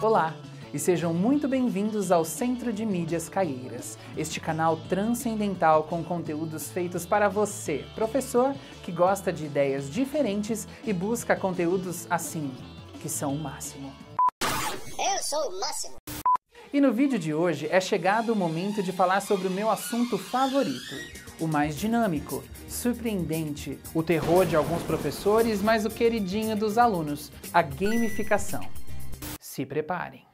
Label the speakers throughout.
Speaker 1: Olá, e sejam muito bem-vindos ao Centro de Mídias Caieiras, este canal transcendental com conteúdos feitos para você, professor que gosta de ideias diferentes e busca conteúdos assim, que são o máximo.
Speaker 2: Eu sou o máximo!
Speaker 1: E no vídeo de hoje é chegado o momento de falar sobre o meu assunto favorito, o mais dinâmico, surpreendente, o terror de alguns professores, mas o queridinho dos alunos, a gamificação. Se preparem!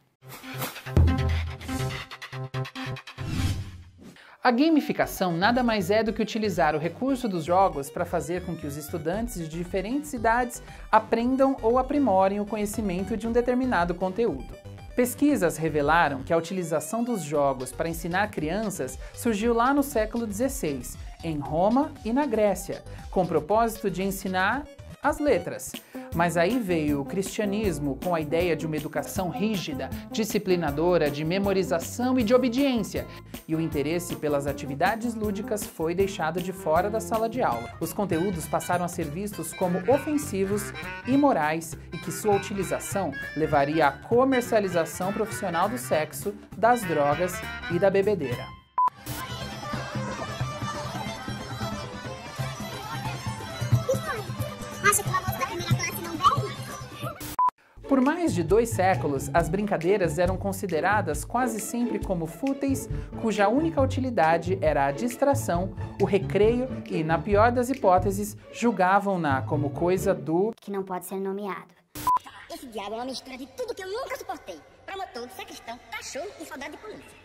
Speaker 1: A gamificação nada mais é do que utilizar o recurso dos jogos para fazer com que os estudantes de diferentes idades aprendam ou aprimorem o conhecimento de um determinado conteúdo. Pesquisas revelaram que a utilização dos jogos para ensinar crianças surgiu lá no século XVI, em Roma e na Grécia, com o propósito de ensinar as letras. Mas aí veio o cristianismo com a ideia de uma educação rígida, disciplinadora, de memorização e de obediência, e o interesse pelas atividades lúdicas foi deixado de fora da sala de aula. Os conteúdos passaram a ser vistos como ofensivos, imorais e que sua utilização levaria à comercialização profissional do sexo, das drogas e da bebedeira. Por mais de 2 séculos, as brincadeiras eram consideradas quase sempre como fúteis, cuja única utilidade era a distração, o recreio e, na pior das hipóteses, julgavam-na como coisa do
Speaker 2: que não pode ser nomeado. Esse diabo é uma mistura de tudo que eu nunca suportei. Promotor, sacristão, cachorro e soldado de polícia.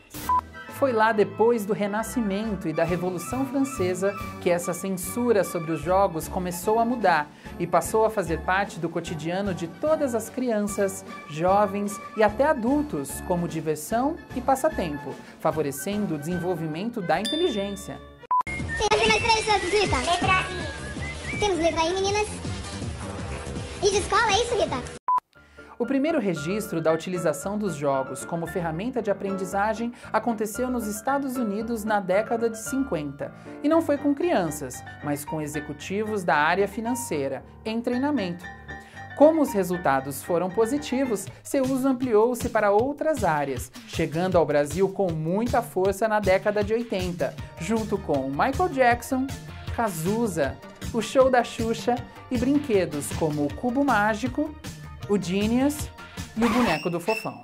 Speaker 1: Foi lá depois do Renascimento e da Revolução Francesa que essa censura sobre os jogos começou a mudar e passou a fazer parte do cotidiano de todas as crianças, jovens e até adultos como diversão e passatempo, favorecendo o desenvolvimento da inteligência.
Speaker 3: Temos mais 3 letras, Rita. Letra I. Temos letra I, meninas. E de escola, é isso, Rita?
Speaker 1: O primeiro registro da utilização dos jogos como ferramenta de aprendizagem aconteceu nos Estados Unidos na década de 50, e não foi com crianças, mas com executivos da área financeira, em treinamento. Como os resultados foram positivos, seu uso ampliou-se para outras áreas, chegando ao Brasil com muita força na década de 80, junto com Michael Jackson, Cazuza, o show da Xuxa e brinquedos como o Cubo Mágico, o Genius e o boneco do Fofão.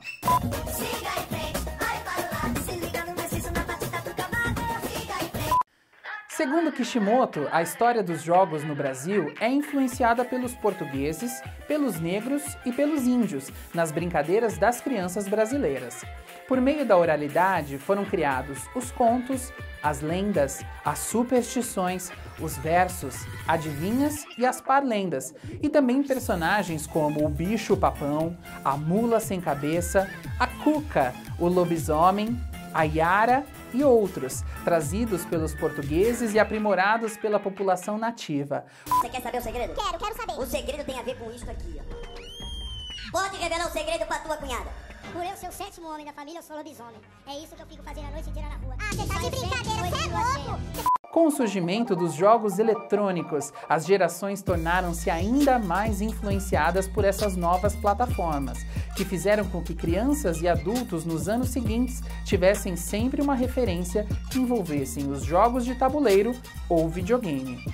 Speaker 1: Segundo Kishimoto, a história dos jogos no Brasil é influenciada pelos portugueses, pelos negros e pelos índios, nas brincadeiras das crianças brasileiras. Por meio da oralidade foram criados os contos, as lendas, as superstições, os versos, adivinhas e as parlendas, e também personagens como o bicho-papão, a mula sem cabeça, a cuca, o lobisomem, a Yara e outros, trazidos pelos portugueses e aprimorados pela população nativa.
Speaker 2: Você quer saber o segredo?
Speaker 3: Quero saber.
Speaker 2: O segredo tem a ver com isso aqui, ó. Pode revelar o segredo pra tua cunhada.
Speaker 3: Por eu ser o 7º homem da família, eu sou lobisomem. É isso que eu fico fazendo a noite inteira na rua. Ah, você tá de brincadeira, você é louco!
Speaker 1: Com o surgimento dos jogos eletrônicos, as gerações tornaram-se ainda mais influenciadas por essas novas plataformas, que fizeram com que crianças e adultos nos anos seguintes tivessem sempre uma referência que envolvessem os jogos de tabuleiro ou videogame.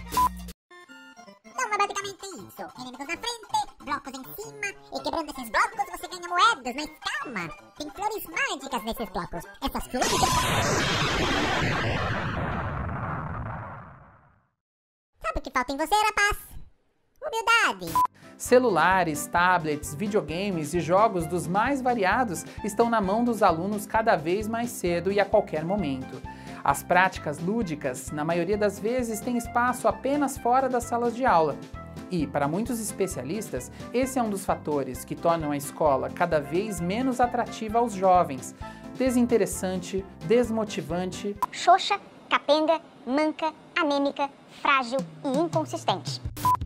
Speaker 4: Então é basicamente isso. Inimigos na frente, blocos em cima, e quebrando esses blocos você ganha moedas, mas calma! Tem flores mágicas nesses blocos. Essas flores... Sabe o que falta em você, rapaz? Humildade!
Speaker 1: Celulares, tablets, videogames e jogos dos mais variados estão na mão dos alunos cada vez mais cedo e a qualquer momento. As práticas lúdicas, na maioria das vezes, têm espaço apenas fora das salas de aula. E, para muitos especialistas, esse é um dos fatores que tornam a escola cada vez menos atrativa aos jovens, desinteressante, desmotivante,
Speaker 3: Xoxa, capenga, manca, anêmica, frágil e inconsistente.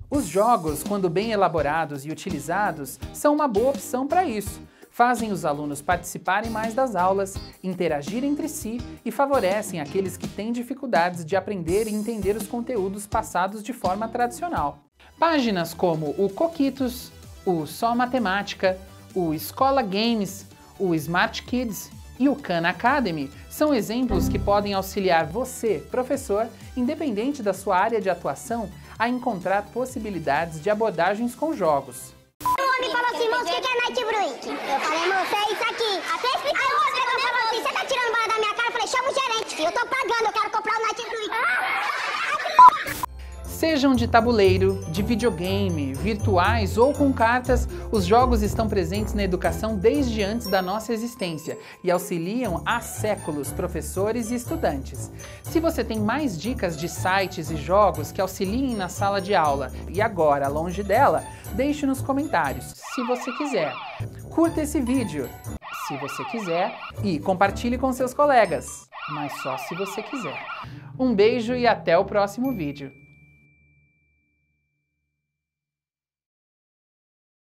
Speaker 1: Os jogos, quando bem elaborados e utilizados, são uma boa opção para isso. Fazem os alunos participarem mais das aulas, interagir entre si e favorecem aqueles que têm dificuldades de aprender e entender os conteúdos passados de forma tradicional. Páginas como o Coquitos, o Só Matemática, O Escola Games, o Smart Kids e o Khan Academy são exemplos que podem auxiliar você, professor, independente da sua área de atuação, a encontrar possibilidades de abordagens com jogos.
Speaker 3: O homem falou assim, moço, o que é Night Break? Eu falei, moço, é isso aqui. Até explicar. Aí o outro falou assim, você tá tirando bola da minha cara? Eu falei, chama o gerente, filho, eu tô pagando, eu quero comprar o Night Break.
Speaker 1: Sejam de tabuleiro, de videogame, virtuais ou com cartas, os jogos estão presentes na educação desde antes da nossa existência e auxiliam há séculos professores e estudantes. Se você tem mais dicas de sites e jogos que auxiliem na sala de aula e agora longe dela, deixe nos comentários, se você quiser. Curta esse vídeo, se você quiser, e compartilhe com seus colegas, mas só se você quiser. Um beijo e até o próximo vídeo.